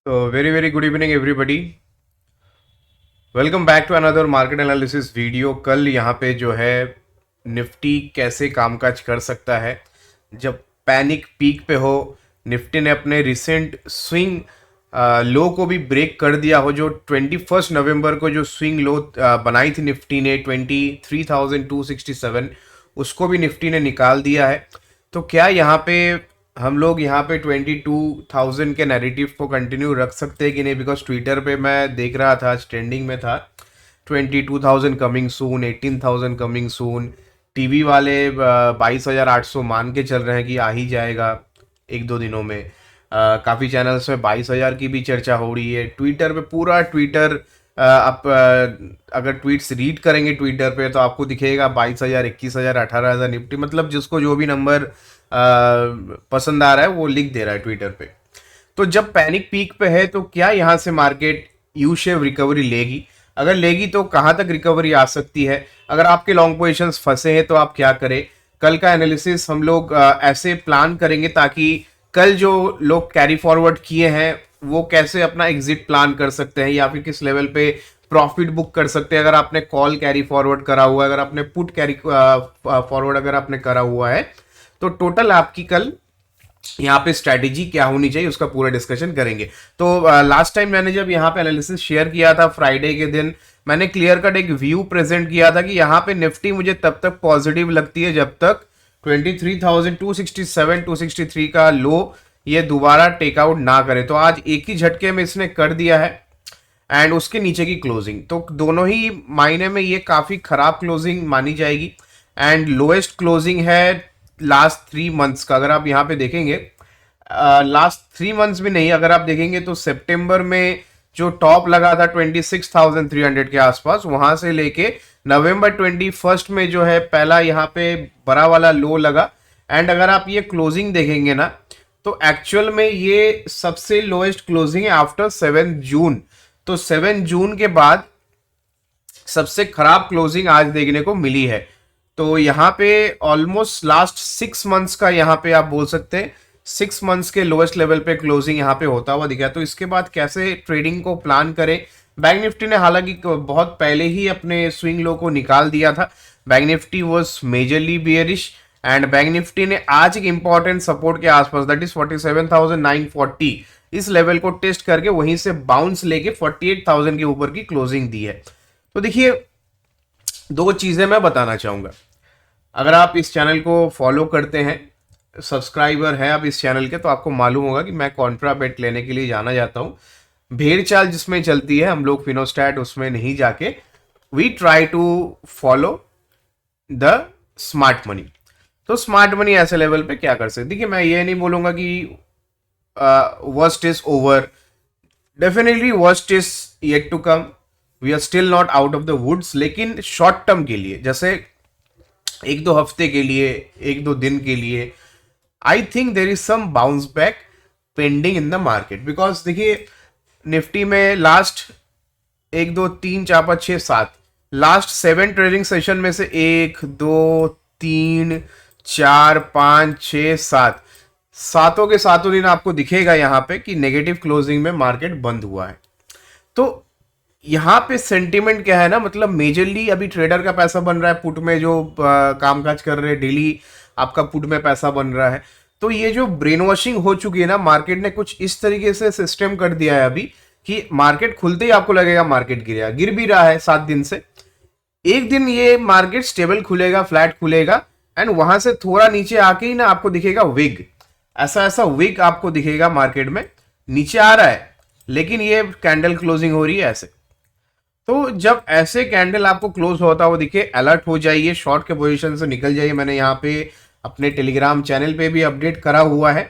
So very very good evening everybody. Welcome back to another market analysis video. कल यहाँ पे जो है निफ्टी कैसे कामकाज कर सकता है जब पैनिक पीक पे हो। निफ्टी ने अपने रिसेंट स्विंग लो को भी ब्रेक कर दिया हो। जो 21 नवंबर को जो स्विंग लो बनाई थी निफ्टी ने 23,267, उसको भी निफ्टी ने निकाल दिया है। तो क्या यहाँ पे हम लोग यहाँ पे 22,000 के नैरेटिव को कंटिन्यू रख सकते हैं कि नहीं? बिकॉज ट्विटर पे मैं देख रहा था, ट्रेंडिंग में था 22,000 coming soon, 18,000 coming soon. TV वाले 22,800 मान के चल रहे हैं कि आ ही जाएगा एक दो दिनों में। काफ़ी चैनल्स में 22,000 की भी चर्चा हो रही है। ट्विटर पे पूरा ट्विटर आप अगर ट्वीट्स रीड करेंगे ट्विटर पे तो आपको दिखेगा 22,000, 21,000, 18,000 निफ्टी। मतलब जिसको जो भी नंबर पसंद आ रहा है वो लिख दे रहा है ट्विटर पे। तो जब पैनिक पीक पे है तो क्या यहाँ से मार्केट यू शेप रिकवरी लेगी? अगर लेगी तो कहाँ तक रिकवरी आ सकती है? अगर आपके लॉन्ग पोजीशंस फंसे हैं तो आप क्या करें? कल का एनालिसिस हम लोग ऐसे प्लान करेंगे ताकि कल जो लोग कैरी फॉरवर्ड किए हैं वो कैसे अपना एग्जिट प्लान कर सकते हैं या फिर किस लेवल पे प्रॉफिट बुक कर सकते हैं। अगर आपने कॉल कैरी फॉरवर्ड करा हुआ है, अगर आपने पुट कैरी फॉरवर्ड अगर आपने करा हुआ है, तो टोटल आपकी कल यहाँ पे स्ट्रैटेजी क्या होनी चाहिए उसका पूरा डिस्कशन करेंगे। तो लास्ट टाइम मैंने जब यहाँ पे एनालिसिस शेयर किया था फ्राइडे के दिन, मैंने क्लियर कट एक व्यू प्रेजेंट किया था कि यहाँ पे निफ्टी मुझे तब तक पॉजिटिव लगती है जब तक 23,267 263 का लो ये दोबारा टेकआउट ना करे। तो आज एक ही झटके में इसने कर दिया है एंड उसके नीचे की क्लोजिंग, तो दोनों ही मायने में ये काफी खराब क्लोजिंग मानी जाएगी। एंड लोएस्ट क्लोजिंग है लास्ट 3 मंथ्स का। अगर आप यहाँ पे देखेंगे लास्ट 3 मंथ्स भी नहीं, अगर आप देखेंगे तो सितंबर में जो टॉप लगा था 26,300 के आसपास, वहां से लेके नवंबर 21 में जो है पहला यहाँ पे बड़ा वाला लो लगा। एंड अगर आप ये क्लोजिंग देखेंगे ना तो एक्चुअल में ये सबसे लोएस्ट क्लोजिंग है आफ्टर 7 जून। तो 7 जून के बाद सबसे खराब क्लोजिंग आज देखने को मिली है। तो यहाँ पे ऑलमोस्ट लास्ट 6 मंथ्स का यहाँ पे आप बोल सकते हैं 6 मंथ्स के लोएस्ट लेवल पे क्लोजिंग यहाँ पे होता हुआ दिखा। तो इसके बाद कैसे ट्रेडिंग को प्लान करें? बैंक निफ्टी ने हालांकि बहुत पहले ही अपने स्विंग लो को निकाल दिया था। Bank Nifty was majorly bearish and bank Nifty ने आज एक इंपॉर्टेंट सपोर्ट के आसपास दैट इज 47,940 इस लेवल को टेस्ट करके वहीं से बाउंस लेके 48,000 के ऊपर की क्लोजिंग दी है। तो देखिए, दो चीजें मैं बताना चाहूंगा। अगर आप इस चैनल को फॉलो करते हैं, सब्सक्राइबर हैं आप इस चैनल के, तो आपको मालूम होगा कि मैं कॉन्ट्रा बेट लेने के लिए जाना जाता हूं। भेड़ चाल जिसमें चलती है हम लोग फिनोस्टैट उसमें नहीं जाके we try to follow the smart money. तो स्मार्ट मनी ऐसे लेवल पे क्या कर सकते? देखिए, मैं ये नहीं बोलूंगा कि worst is over. Definitely worst is yet to come, we are still not out of the woods. लेकिन शॉर्ट टर्म के लिए, जैसे एक दो हफ्ते के लिए, एक दो दिन के लिए, I think there is some bounce back pending in the market. Because देखिए, निफ्टी में लास्ट 1 2 3 4 5 6 7 लास्ट 7 ट्रेडिंग सेशन में से 1 2 3 4 5 6 7 सातों के सातों दिन आपको दिखेगा यहाँ पे कि नेगेटिव क्लोजिंग में मार्केट बंद हुआ है। तो यहाँ पे सेंटिमेंट क्या है ना, मतलब मेजरली अभी ट्रेडर का पैसा बन रहा है पुट में, जो कामकाज कर रहे हैं डेली आपका पुट में पैसा बन रहा है। तो ये जो ब्रेन वॉशिंग हो चुकी है ना, मार्केट ने कुछ इस तरीके से सिस्टम कर दिया है अभी कि मार्केट खुलते ही आपको लगेगा मार्केट गिरा, गिर भी रहा है 7 दिन से। एक दिन ये मार्केट स्टेबल खुलेगा, फ्लैट खुलेगा एंड वहां से थोड़ा नीचे आके ही ना आपको दिखेगा विग, ऐसा ऐसा विग आपको दिखेगा मार्केट में नीचे आ रहा है, लेकिन ये कैंडल क्लोजिंग हो रही है ऐसे। तो जब ऐसे कैंडल आपको क्लोज होता हुआ दिखे, अलर्ट हो जाइए, शॉर्ट के पोजीशन से निकल जाइए। मैंने यहाँ पे अपने टेलीग्राम चैनल पे भी अपडेट करा हुआ है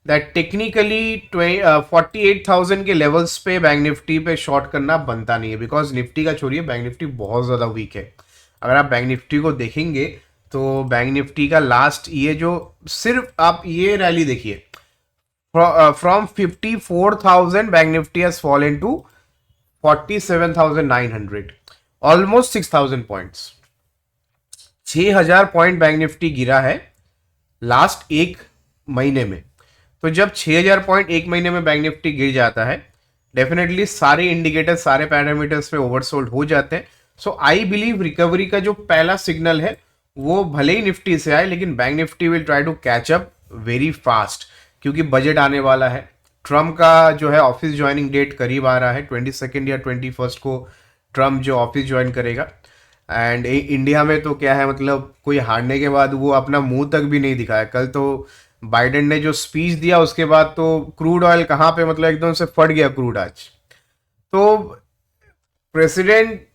दैट टेक्निकली 48,000 के लेवल्स पे बैंक निफ्टी पे शॉर्ट करना बनता नहीं है। बिकॉज निफ्टी का छोड़िए, बैंक निफ्टी बहुत ज़्यादा वीक है। अगर आप बैंक निफ्टी को देखेंगे तो बैंक निफ्टी का लास्ट ये जो सिर्फ आप ये रैली देखिए, from 54,000 bank Nifty has fallen to 47,900, almost 6,000 points. 6,000 point bank Nifty गिरा है लास्ट एक महीने में। तो जब 6,000 पॉइंट एक महीने में बैंक निफ्टी गिर जाता है डेफिनेटली सारे इंडिकेटर्स सारे पैरामीटर्स पे ओवरसोल्ड हो जाते हैं। सो आई बिलीव रिकवरी का जो पहला सिग्नल है वो भले ही निफ्टी से आए, लेकिन bank Nifty will try to catch up very fast, क्योंकि बजट आने वाला है। ट्रम्प का जो है ऑफिस ज्वाइनिंग डेट करीब आ रहा है, 22 या 21 को ट्रम्प जो ऑफिस ज्वाइन करेगा। एंड इंडिया में तो क्या है, मतलब कोई हारने के बाद वो अपना मुंह तक भी नहीं दिखाया। कल तो बाइडेन ने जो स्पीच दिया उसके बाद तो क्रूड ऑयल कहाँ पे, मतलब एकदम से फट गया क्रूड आज। तो प्रेसिडेंट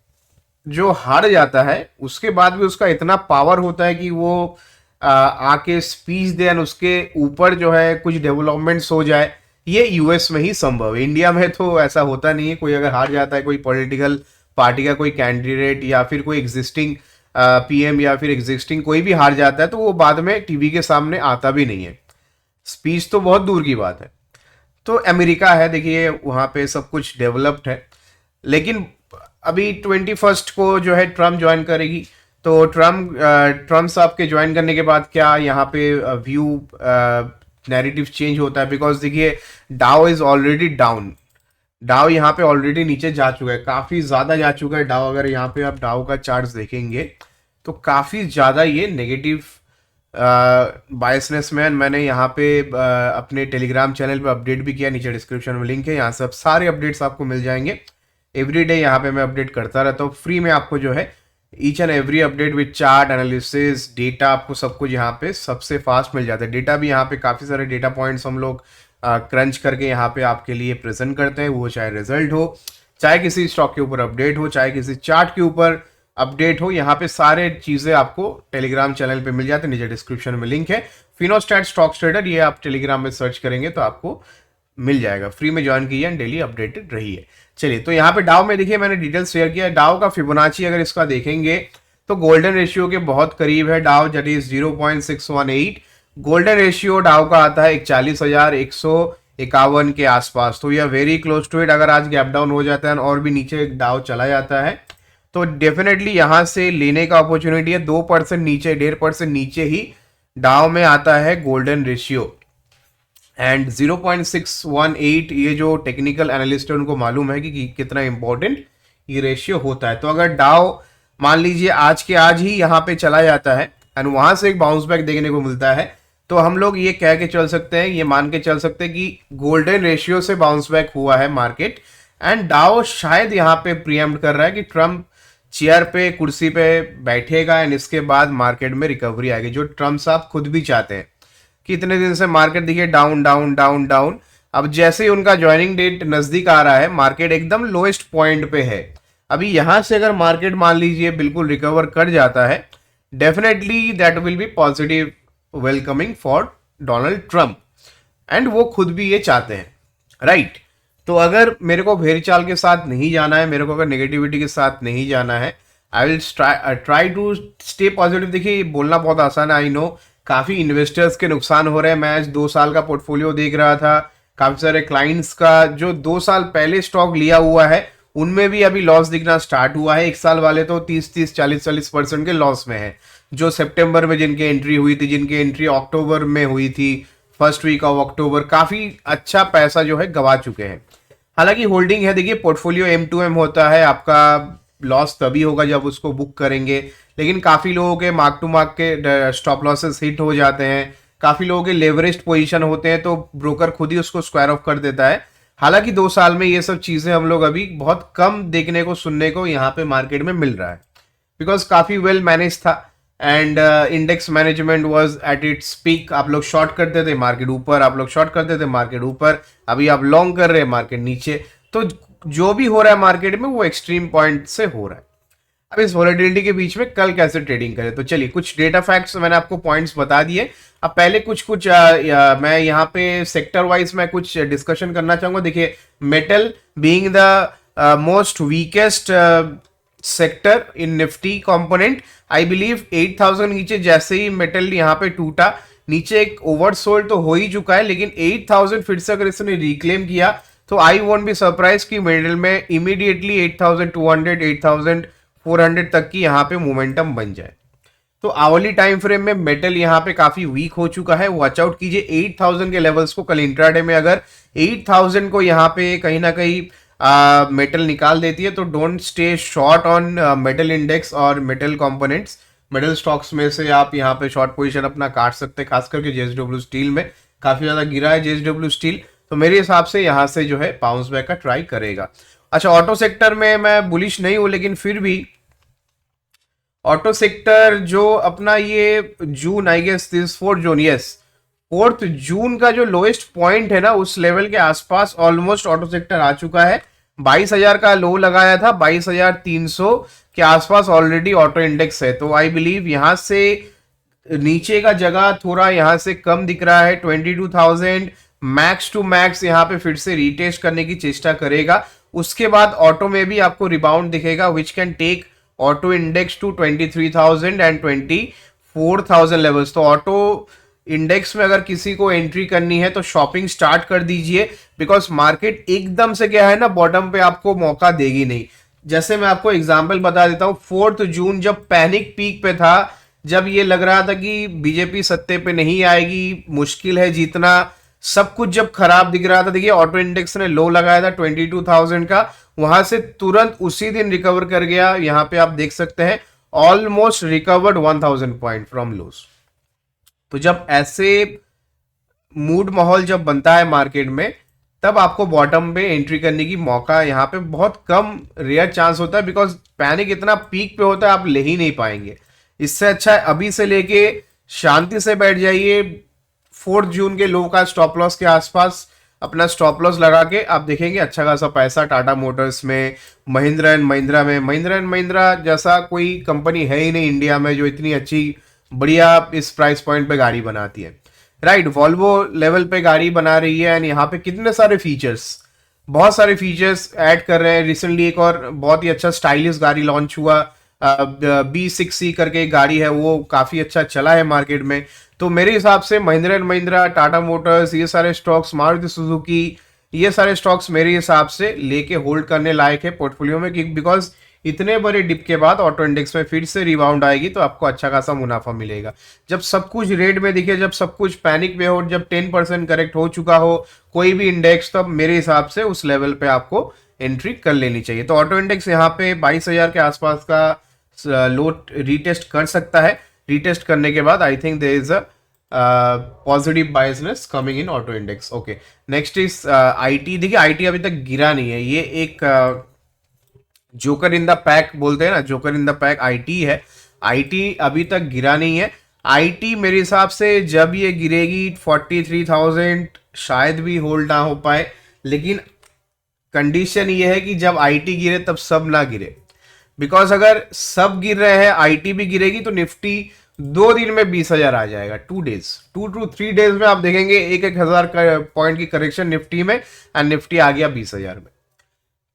जो हार जाता है उसके बाद भी उसका इतना पावर होता है कि वो आके स्पीच दे और उसके ऊपर जो है कुछ डेवलपमेंट्स हो जाए। ये यूएस में ही संभव है, इंडिया में तो ऐसा होता नहीं है। कोई अगर हार जाता है, कोई पॉलिटिकल पार्टी का कोई कैंडिडेट या फिर कोई एग्जिस्टिंग पीएम या फिर एग्जिस्टिंग कोई भी हार जाता है तो वो बाद में टीवी के सामने आता भी नहीं है। स्पीच तो बहुत दूर की बात है। तो अमेरिका है, देखिए वहाँ पे सब कुछ डेवलप्ड है। लेकिन अभी 21 को जो है ट्रम्प ज्वाइन करेगी, तो ट्रम्प साहब के ज्वाइन करने के बाद क्या यहाँ पे व्यू नैरेटिव चेंज होता है। बिकॉज देखिए डाउ इज ऑलरेडी डाउन, डाउ यहाँ पे ऑलरेडी नीचे जा चुका है, काफी ज्यादा जा चुका है डाउ। अगर यहाँ पे आप डाउ का चार्ट देखेंगे तो काफी ज्यादा ये नेगेटिव बायसनेस मैन मैंने यहाँ पे अपने टेलीग्राम चैनल पे अपडेट भी किया, नीचे डिस्क्रिप्शन में लिंक है, यहाँ से आप सारे अपडेट्स आपको मिल जाएंगे। एवरीडे यहाँ पे मैं अपडेट करता रहता हूँ फ्री में, आपको जो है each and every update with chart analysis data, आपको सब कुछ यहाँ पे सबसे फास्ट मिल जाता है। डेटा भी यहाँ पे काफ़ी सारे डेटा पॉइंट्स हम लोग क्रंच करके यहाँ पे आपके लिए प्रेजेंट करते हैं। वो चाहे रिजल्ट हो, चाहे किसी स्टॉक के ऊपर अपडेट हो, चाहे किसी चार्ट के ऊपर अपडेट हो, यहाँ पे सारे चीज़ें आपको टेलीग्राम चैनल पे मिल जाते हैं। नीचे डिस्क्रिप्शन में लिंक है, फिनोस्टैट स्टॉक ट्रेडर, ये आप टेलीग्राम में सर्च करेंगे तो आपको मिल जाएगा। फ्री में ज्वाइन कीजिए एंड डेली अपडेटेड रहिए। चलिए, तो यहाँ पे डाउ में देखिए मैंने डिटेल शेयर किया है। डाउ का फिबोनाची अगर इसका देखेंगे तो गोल्डन रेशियो के बहुत करीब है डाउ, दैट इज 0.618। गोल्डन रेशियो डाउ का आता है 41,151 के आसपास, तो यह वेरी क्लोज टू इट। अगर आज गैप डाउन हो जाता है और भी नीचे डाउ चला जाता है तो डेफिनेटली यहां से लेने का अपॉर्चुनिटी है। 2% नीचे, 1.5% नीचे ही डाउ में आता है गोल्डन रेशियो। एंड 0.618 ये जो टेक्निकल एनालिस्ट है उनको मालूम है कि कितना इंपॉर्टेंट ये रेशियो होता है। तो अगर डाउ मान लीजिए आज के आज ही यहाँ पे चला जाता है एंड वहां से एक बाउंस बैक देखने को मिलता है, तो हम लोग ये कह के चल सकते हैं, ये मान के चल सकते हैं कि गोल्डन रेशियो से बाउंस बैक हुआ है मार्केट। एंड डाउ शायद यहाँ पे प्रीएम्प्ट कर रहा है कि ट्रम्प चेयर पे, कुर्सी पे बैठेगा एंड इसके बाद मार्केट में रिकवरी आएगी, जो ट्रम्प साहब खुद भी चाहते हैं। कि इतने दिन से मार्केट देखिए डाउन डाउन डाउन डाउन, अब जैसे ही उनका ज्वाइनिंग डेट नजदीक आ रहा है मार्केट एकदम लोएस्ट पॉइंट पे है। अभी यहां से अगर मार्केट मान लीजिए बिल्कुल रिकवर कर जाता है, definitely that will be positive welcoming for Donald Trump, and वो खुद भी ये चाहते हैं, राइट। तो अगर मेरे को भेड़चाल के साथ नहीं जाना है, मेरे को अगर नेगेटिविटी के साथ नहीं जाना है, I will try to stay positive. देखिए बोलना बहुत आसान है, आई नो काफी इन्वेस्टर्स के नुकसान हो रहे हैं। मैं आज 2 साल का पोर्टफोलियो देख रहा था, काफी सारे क्लाइंट्स का जो 2 साल पहले स्टॉक लिया हुआ है उनमें भी अभी लॉस दिखना स्टार्ट हुआ है। 1 साल वाले तो 30-30, 40-40% के लॉस में है। जो सितंबर में जिनकी एंट्री हुई थी, जिनकी एंट्री अक्टूबर में हुई थी, फर्स्ट वीक ऑफ अक्टूबर, काफी अच्छा पैसा जो है गवा चुके हैं। हालांकि होल्डिंग है, देखिए पोर्टफोलियो M2M होता है, आपका लॉस तभी होगा जब उसको बुक करेंगे। लेकिन काफी लोगों के मार्क टू मार्क के स्टॉप लॉसेस हिट हो जाते हैं, काफी लोगों के लेवरेज्ड पोजीशन होते हैं, तो ब्रोकर खुद ही उसको स्क्वायर ऑफ कर देता है। हालांकि 2 साल में ये सब चीजें हम लोग अभी बहुत कम देखने को, सुनने को यहाँ पे मार्केट में मिल रहा है, बिकॉज काफी वेल मैनेज था and index management was at its peak. आप लोग शॉर्ट करते थे, मार्केट ऊपर, आप लोग शॉर्ट करते थे, मार्केट ऊपर, अभी आप लॉन्ग कर रहे हैं, मार्केट नीचे। तो जो भी हो रहा है मार्केट में वो एक्सट्रीम पॉइंट से हो रहा है। अब इस वोलेटिलिटी के बीच में कल कैसे ट्रेडिंग करें, तो चलिए कुछ डेटा फैक्ट्स मैंने आपको पॉइंट्स बता दिए। अब पहले कुछ मैं यहाँ पे सेक्टर वाइज मैं कुछ डिस्कशन करना चाहूंगा। देखिए metal being the most weakest sector in Nifty component, I believe 8000 नीचे जैसे ही मेटल यहाँ पे टूटा, नीचे एक ओवरसोल्ड तो हो ही चुका है, लेकिन 8000 फिर से अगर इसने रिक्लेम किया तो आई वोंट बी सरप्राइज कि मिडिल में इमीडिएटली 8200, 8400 तक की यहाँ पे मोमेंटम बन जाए। तो आवली टाइम फ्रेम में मेटल यहाँ पे काफी वीक हो चुका है, वॉच आउट कीजिए 8000 के लेवल्स को। कल इंट्राडे में अगर 8000 को यहाँ पे कहीं ना कहीं मेटल निकाल देती है तो don't stay short on metal index और मेटल कंपोनेंट्स। मेटल स्टॉक्स में से आप यहाँ पे शॉर्ट पोजीशन अपना काट सकते हैं, खास करके जेएसडब्ल्यू स्टील में काफी ज्यादा गिरा है जेएसडब्ल्यू स्टील, तो मेरे हिसाब से यहाँ से जो है बाउंस बैक का ट्राई करेगा। अच्छा, ऑटो सेक्टर में मैं बुलिश नहीं हूं, लेकिन फिर भी ऑटो सेक्टर जो अपना ये जून, I guess this 4 June, yes 4 June का जो लोएस्ट पॉइंट है ना, उस लेवल के आसपास ऑलमोस्ट ऑटो सेक्टर आ चुका है। 22,000 का लो लगाया था, 22,300 के आसपास ऑलरेडी ऑटो इंडेक्स है। तो आई बिलीव यहां से नीचे का जगह थोड़ा यहां से कम दिख रहा है। 22,000 मैक्स टू मैक्स यहाँ पे फिर से रीटेस्ट करने की चेष्टा करेगा। उसके बाद ऑटो में भी आपको रिबाउंड दिखेगा, which can take auto index to 23,000 and 24,000 levels. तो ऑटो इंडेक्स में अगर किसी को एंट्री करनी है तो शॉपिंग स्टार्ट कर दीजिए, बिकॉज मार्केट एकदम से क्या है ना, बॉटम पे आपको मौका देगी नहीं। जैसे मैं आपको एग्जांपल बता देता हूं, 4 जून जब पैनिक पीक पे था, जब ये लग रहा था कि बीजेपी सत्ते पे नहीं आएगी, मुश्किल है जीतना, सब कुछ जब खराब दिख रहा था, देखिए ऑटो इंडेक्स ने लो लगाया था 22,000 का, वहां से तुरंत उसी दिन रिकवर कर गया। यहां पे आप देख सकते हैं almost recovered 1000 point from loss. तो जब ऐसे मूड माहौल जब बनता है मार्केट में, तब आपको बॉटम पे एंट्री करने की मौका यहाँ पे बहुत कम, रेयर चांस होता है, बिकॉज पैनिक इतना पीक पे होता है आप ले ही नहीं पाएंगे। इससे अच्छा है अभी से लेके शांति से बैठ जाइए, 4 जून के लो का स्टॉप लॉस के आसपास अपना स्टॉप लॉस लगा के आप देखेंगे अच्छा खासा पैसा टाटा मोटर्स में, महिंद्रा एंड महिंद्रा में। महिंद्रा एंड महिंद्रा जैसा कोई कंपनी है ही नहीं इंडिया में जो इतनी अच्छी बढ़िया इस प्राइस पॉइंट पे गाड़ी बनाती है, राइट। वॉल्वो लेवल पे गाड़ी बना रही है एंड यहाँ पे कितने सारे फीचर्स, बहुत सारे फीचर्स ऐड कर रहे हैं। रिसेंटली एक और बहुत ही अच्छा स्टाइलिश गाड़ी लॉन्च हुआ, B6C करके एक गाड़ी है, वो काफी अच्छा चला है मार्केट में। तो मेरे हिसाब से महिंद्रा एंड महिंद्रा, टाटा मोटर्स, ये सारे स्टॉक्स, मारुति सुजुकी, ये सारे स्टॉक्स मेरे हिसाब से लेके होल्ड करने लायक है पोर्टफोलियो में, बिकॉज इतने बड़े डिप के बाद ऑटो इंडेक्स में फिर से रिबाउंड आएगी तो आपको अच्छा खासा मुनाफा मिलेगा। जब सब कुछ रेड में दिखे, जब सब कुछ पैनिक में हो, जब 10% करेक्ट हो चुका हो कोई भी इंडेक्स, तब मेरे हिसाब से उस लेवल पे आपको एंट्री कर लेनी चाहिए। तो ऑटो इंडेक्स यहाँ पे 22,000 के आसपास का लो रीटेस्ट कर सकता है। रीटेस्ट करने के बाद I think there is a positive biasness coming in auto index. Okay, next is IT. देखिए आईटी अभी तक गिरा नहीं है, ये एक जोकर इन द पैक बोलते हैं ना, joker in the pack IT है। आईटी अभी तक गिरा नहीं है। आईटी मेरे हिसाब से जब ये गिरेगी 43,000 शायद भी होल्ड ना हो पाए, लेकिन कंडीशन ये है कि जब आईटी गिरे तब सब ना गिरे, बिकॉज अगर सब गिर रहे हैं आईटी भी गिरेगी तो निफ्टी 2 दिन में 20,000 आ जाएगा। 2 डेज, 2 to 3 डेज में आप देखेंगे 1,000 पॉइंट की करेक्शन निफ्टी में, एंड निफ्टी आ गया 20,000 में।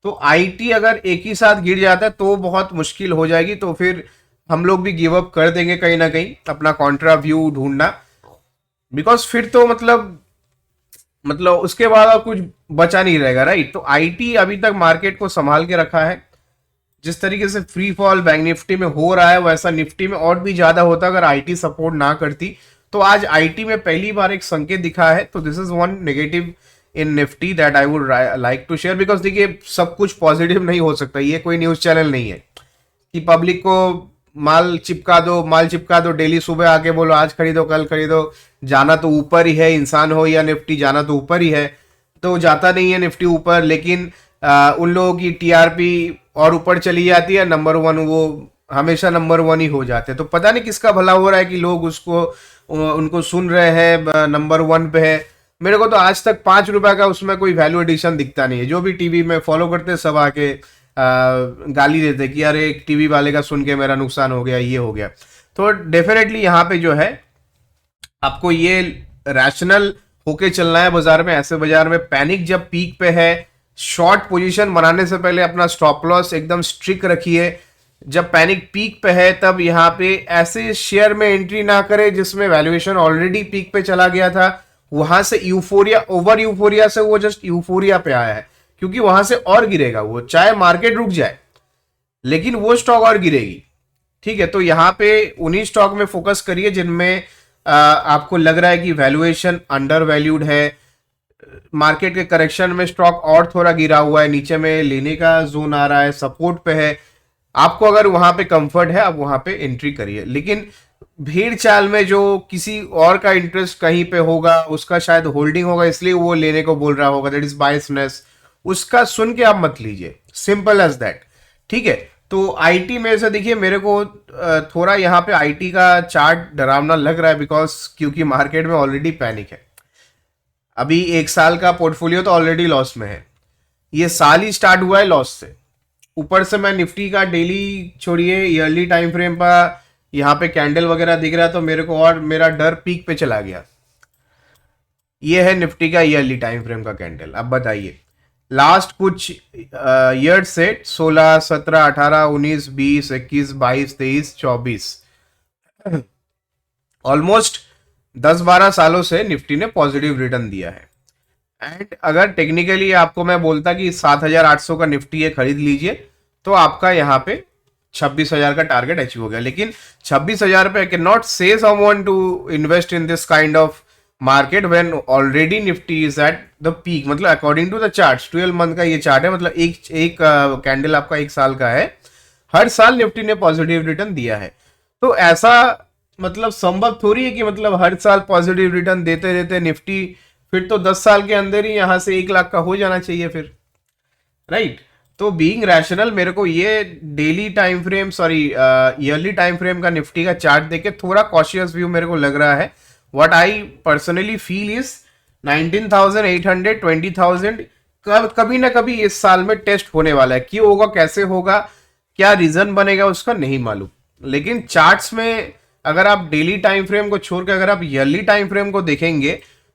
तो आईटी अगर एक ही साथ गिर जाता है तो बहुत मुश्किल हो जाएगी, तो फिर हम लोग भी गिव अप कर देंगे कहीं ना कहीं अपना कॉन्ट्रा व्यू ढूंढना, बिकॉज फिर तो मतलब उसके बाद और कुछ बचा नहीं रहेगा, राइट। तो आईटी अभी तक मार्केट को संभाल के रखा है। जिस तरीके से फ्री फॉल बैंक निफ्टी में हो रहा है वैसा निफ्टी में और भी ज्यादा होता अगर आईटी सपोर्ट ना करती। तो आज आईटी में पहली बार एक संकेत दिखा है, तो this is one negative in Nifty that I would like to share, because देखिए सब कुछ पॉजिटिव नहीं हो सकता। ये कोई न्यूज चैनल नहीं है कि पब्लिक को माल चिपका दो डेली सुबह आके बोलो आज खरीदो कल खरीदो। जाना तो ऊपर ही है, इंसान हो या निफ्टी जाना तो ऊपर ही है। तो जाता नहीं है निफ्टी ऊपर, लेकिन उन लोगों की टीआरपी और ऊपर चली जाती है, नंबर 1 वो हमेशा नंबर 1 ही हो जाते हैं। तो पता नहीं किसका भला हो रहा है कि लोग उनको सुन रहे हैं, नंबर 1 पे है। मेरे को तो आज तक 5 रुपए का उसमें कोई वैल्यू एडिशन दिखता नहीं है। जो भी टीवी में फॉलो करते सब आके गाली देते कि अरे एक टीवी वाले का सुन के मेरा नुकसान हो गया, ये हो गया। तो डेफिनेटली यहाँ पे जो है आपको ये रैशनल होके चलना है बाजार में। ऐसे बाजार में पैनिक जब पीक पे है, शॉर्ट पोजीशन बनाने से पहले अपना स्टॉप लॉस एकदम स्ट्रिक्ट रखिए। जब पैनिक पीक पे है तब यहाँ पे ऐसे शेयर में एंट्री ना करे जिसमें वैल्यूएशन ऑलरेडी पीक पे चला गया था, वहां से यूफोरिया, ओवर यूफोरिया से वो जस्ट यूफोरिया पे आया है, क्योंकि वहां से और गिरेगा वो, चाहे मार्केट रुक जाए लेकिन वो स्टॉक और गिरेगी। ठीक है, तो यहाँ पे उन्हीं स्टॉक में फोकस करिए जिनमें आपको लग रहा है कि वैल्यूएशन अंडर वैल्यूड है, मार्केट के करेक्शन में स्टॉक और थोड़ा गिरा हुआ है, नीचे में लेने का जोन आ रहा है, सपोर्ट पे है, आपको अगर वहां पे कंफर्ट है आप वहां पे एंट्री करिए। लेकिन भीड़ चाल में जो किसी और का इंटरेस्ट कहीं पे होगा, उसका शायद होल्डिंग होगा इसलिए वो लेने को बोल रहा होगा, दैट इज बायसनेस, उसका सुन के आप मत लीजिए, सिंपल एज दैट। ठीक है, तो आईटी में से देखिए मेरे को थोड़ा यहाँ पे आईटी का चार्ट डरावना लग रहा है, बिकॉज क्योंकि मार्केट में ऑलरेडी पैनिक है। अभी एक साल का पोर्टफोलियो तो ऑलरेडी लॉस में है, ये साल ही स्टार्ट हुआ है लॉस से, ऊपर से मैं निफ्टी का डेली छोड़िए ईयरली टाइम फ्रेम पर यहाँ पे कैंडल वगैरह दिख रहा है, तो मेरे को और मेरा डर पीक पे चला गया। ये है निफ्टी का ईयरली टाइम फ्रेम का कैंडल। अब बताइए लास्ट कुछ ईयर से 16, 17, 18, 19, 20, 21, 22, 23, 24, ऑलमोस्ट 10-12 सालों से निफ्टी ने पॉजिटिव रिटर्न दिया है। एंड अगर टेक्निकली आपको मैं बोलता कि 7,800 का निफ्टी है खरीद लीजिए, तो आपका यहाँ पे 26,000 का टारगेट अचीव हो गया। लेकिन 26,000 पे I can not say someone to invest in this kind of market when already Nifty is at the peak. मतलब according to the chart 12 month का ये चार्ट है, मतलब एक कैंडल आपका एक साल का है, हर साल निफ्टी ने पॉजिटिव रिटर्न दिया है। तो ऐसा मतलब संभव थोड़ी है कि मतलब हर साल पॉजिटिव रिटर्न देते रहते निफ्टी, फिर तो 10 साल के अंदर ही यहां से 1 लाख का हो जाना चाहिए फिर, राइट। तो बीइंग रैशनल मेरे को ये daily time frame sorry yearly time frame का निफ्टी का चार्ट देके थोड़ा कॉशियस व्यू मेरे को लग रहा है। What I personally feel is 19,800, 20,000 कभी ना कभी इस साल में टेस्ट होने वाला है। क्यों होगा, कैसे होगा, क्या रीजन बनेगा उसका नहीं मालूम। लेकिन चार्ट्स में अगर आप डेली टाइम फ्रेम को छोड़ के अगर आप ईयरली टाइम फ्रेम को देखेंगे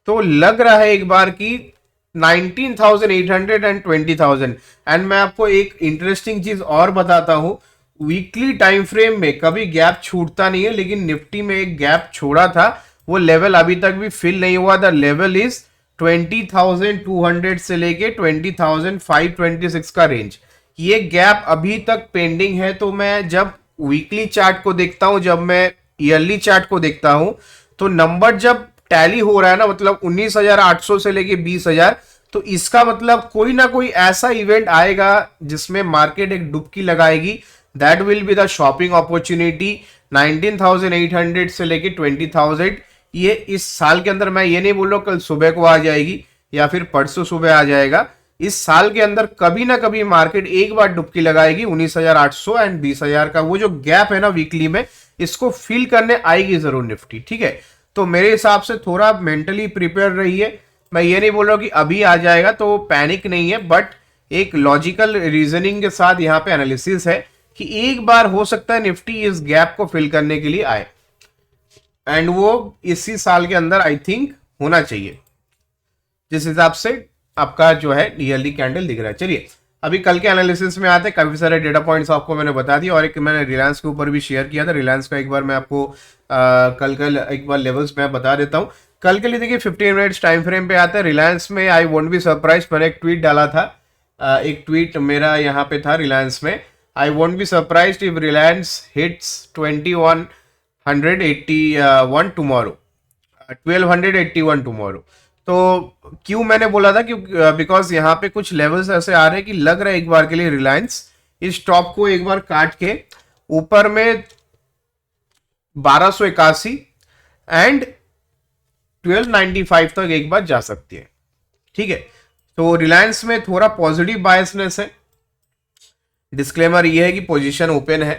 तो लग रहा है एक बार की 19,800 एंड 20,000। एंड मैं आपको एक इंटरेस्टिंग चीज और बताता हूं, वीकली टाइम फ्रेम में कभी गैप छूटता नहीं है, लेकिन निफ्टी में एक गैप छोड़ा था, वो लेवल अभी तक भी फिल नहीं हुआ। द लेवल इज 20,200 से लेके 20,526 का रेंज, ये गैप अभी तक पेंडिंग है। तो मैं जब वीकली चार्ट को देखता हूं, जब मैं ईयरली चार्ट को देखता हूं, तो नंबर जब टैली हो रहा है ना, मतलब 19,800 से लेके 20,000, तो इसका मतलब कोई ना कोई ऐसा इवेंट आएगा जिसमें मार्केट एक डुबकी लगाएगी। That will be the shopping opportunity. 19,800 से लेके 20,000 ये इस साल के अंदर, मैं ये नहीं बोल रहा कल सुबह को आ जाएगी या फिर परसों सुबह आ जाएगा, इस साल के अंदर कभी ना कभी मार्केट एक बार डुबकी लगाएगी। 19,800 एंड 20,000 का वो जो गैप है ना वीकली में, इसको फिल करने आएगी जरूर निफ्टी। ठीक है, तो मेरे हिसाब से थोड़ा मेंटली प्रिपेयर रहिए। मैं ये नहीं बोल रहा हूँ कि अभी आ जाएगा, तो पैनिक नहीं है, बट एक लॉजिकल रीजनिंग के साथ यहाँ पे एनालिसिस है कि एक बार हो सकता है निफ्टी इस गैप को फिल करने के लिए आए, एंड वो इसी साल के अंदर आई थिंक होना चाहिए, जिस हिसाब से आपका जो है ईयरली कैंडल दिख रहा है। चलिए अभी कल के एनालिसिस में आते हैं। काफी सारे डेटा पॉइंट्स आपको मैंने बता दिया, और एक मैंने रिलायंस के ऊपर भी शेयर किया था। रिलायंस का एक बार मैं आपको कल एक बार लेवल्स मैं बता देता हूँ। कल के लिए देखिए 15 मिनट्स टाइम फ्रेम पे आता है। रिलायंस में आई वोंट बी सरप्राइज, मैंने एक ट्वीट डाला था, एक ट्वीट मेरा यहाँ पे था रिलायंस में, I won't be surprise if Reliance hits 2181 tomorrow, 1281 tomorrow. तो क्यों मैंने बोला था, क्योंकि बिकॉज यहाँ पे कुछ लेवल्स ऐसे आ रहे हैं कि लग रहा है एक बार के लिए रिलायंस इस टॉप को एक बार काट के ऊपर में 1281 एंड 1295 तक एक बार जा सकती है। ठीक है, तो रिलायंस में थोड़ा पॉजिटिव बायसनेस है। डिस्क्लेमर ये है कि पोजीशन ओपन है,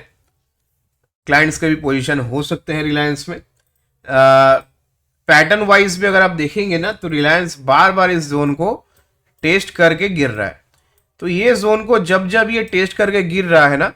क्लाइंट्स के भी पोजीशन हो सकते हैं रिलायंस में। पैटर्न वाइज भी अगर आप देखेंगे ना, तो रिलायंस बार बार इस जोन को टेस्ट करके गिर रहा है। तो ये जोन को जब जब ये टेस्ट करके गिर रहा है ना,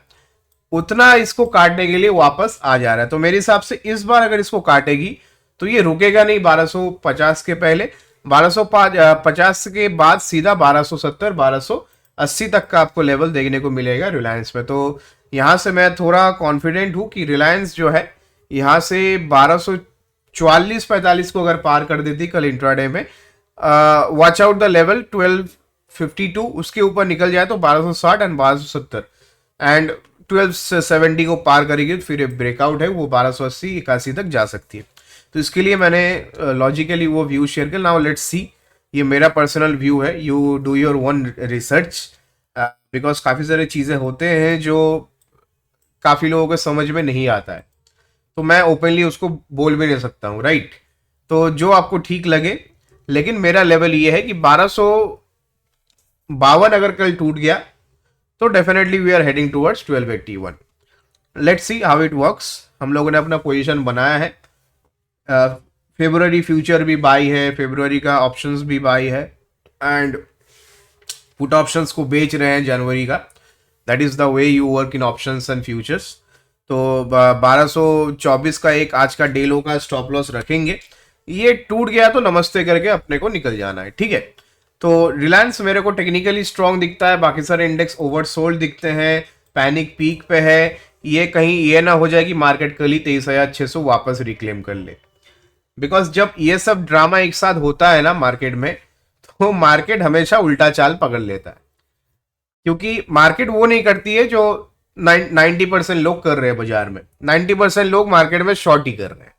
उतना इसको काटने के लिए वापस आ जा रहा है। तो मेरे हिसाब से इस बार अगर इसको काटेगी तो ये रुकेगा नहीं 1250 के पहले, 1250 के बाद सीधा 1270, 1280 तक का आपको लेवल देखने को मिलेगा रिलायंस में। तो यहां से मैं थोड़ा कॉन्फिडेंट हूं कि रिलायंस जो है यहां से 1244-45 को अगर पार कर देती कल इंट्राडे में, वॉच आउट द लेवल 1252, उसके ऊपर निकल जाए तो 1260 एंड 1270, एंड 1270 को पार करेगी तो फिर ब्रेकआउट है वो 1280 81 तक जा सकती है। तो इसके लिए मैंने लॉजिकली वो व्यू शेयर किया। नाउ लेट्स सी, ये मेरा पर्सनल व्यू है, you do your one research, because काफ़ी सारी चीज़ें होते हैं जो काफ़ी लोगों को समझ में नहीं आता है, तो मैं ओपनली उसको बोल भी नहीं सकता हूँ, राइट। तो जो आपको ठीक लगे, लेकिन मेरा लेवल ये है कि 1252 अगर कल टूट गया तो definitely we are heading towards 1281। Let's see how it works. हम लोगों ने अपना पोजीशन बनाया है, फेब्रुअरी फ्यूचर भी बाई है, फेब्रुअरी का ऑप्शंस भी बाई है, एंड पुट ऑप्शंस को बेच रहे हैं जनवरी का। That is the way you work in options and futures. तो 1224 का एक आज का डे लो का स्टॉप लॉस रखेंगे। ये टूट गया तो नमस्ते करके अपने को निकल जाना है, ठीक है। तो रिलायंस मेरे को टेक्निकली स्ट्रॉन्ग दिखता है, बाकी सारे इंडेक्स ओवरसोल्ड दिखते हैं, पैनिक पीक पे है। ये कहीं ये ना हो जाए कि मार्केट कल ही 23,600 वापस रिक्लेम कर ले, बिकॉज जब ये सब ड्रामा एक साथ होता है ना मार्केट में, तो मार्केट हमेशा उल्टा चाल पकड़ लेता है। क्योंकि मार्केट वो नहीं करती है जो 90% लोग कर रहे हैं बाजार में। 90% लोग मार्केट में शॉर्ट ही कर रहे हैं,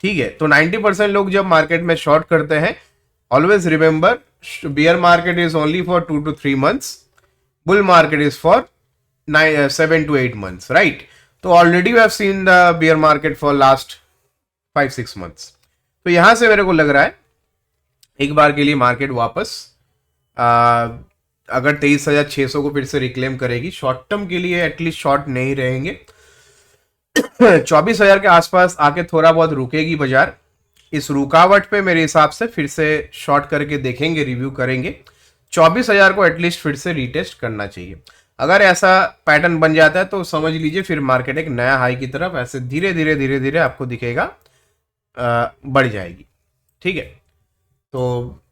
ठीक है। तो 90% लोग जब मार्केट में शॉर्ट करते हैं, always remember, bear market is only for 2 to 3 months, bull market is for 7 to 8 months, right. तो already we have seen the bear market for last 5-6 months। तो यहां से मेरे को लग रहा है एक बार के लिए मार्केट वापस अगर 23,600 को फिर से रिक्लेम करेगी, शॉर्ट टर्म के लिए एटलीस्ट शॉर्ट नहीं रहेंगे। 24,000 के आसपास आके थोड़ा बहुत रुकेगी बाजार। इस रुकावट पे मेरे हिसाब से फिर से शॉर्ट करके देखेंगे, रिव्यू करेंगे। 24,000 को एटलीस्ट फिर से रीटेस्ट करना चाहिए। अगर ऐसा पैटर्न बन जाता है तो समझ लीजिए फिर मार्केट एक नया हाई की तरफ ऐसे धीरे धीरे धीरे धीरे आपको दिखेगा बढ़ जाएगी, ठीक है। तो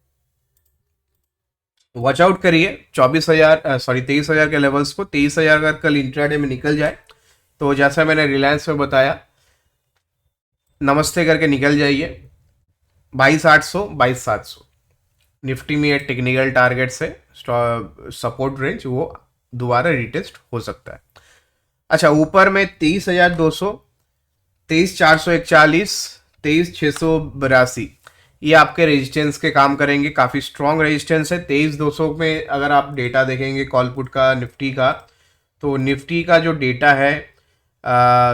वॉच आउट करिए 23,000 के लेवल्स को। 23,000 अगर कल इंट्राडे में निकल जाए तो जैसा मैंने रिलायंस में बताया, नमस्ते करके निकल जाइए। 22,800 22,700 निफ्टी में टेक्निकल टारगेट से सपोर्ट रेंज वो दोबारा रिटेस्ट हो सकता है। अच्छा, ऊपर में 23,200, 23,441, 23,682 ये आपके रेजिस्टेंस के काम करेंगे। काफ़ी स्ट्रॉन्ग रेजिस्टेंस है। 23,200 में अगर आप डेटा देखेंगे कॉलपुट का, निफ्टी का, तो निफ्टी का जो डेटा है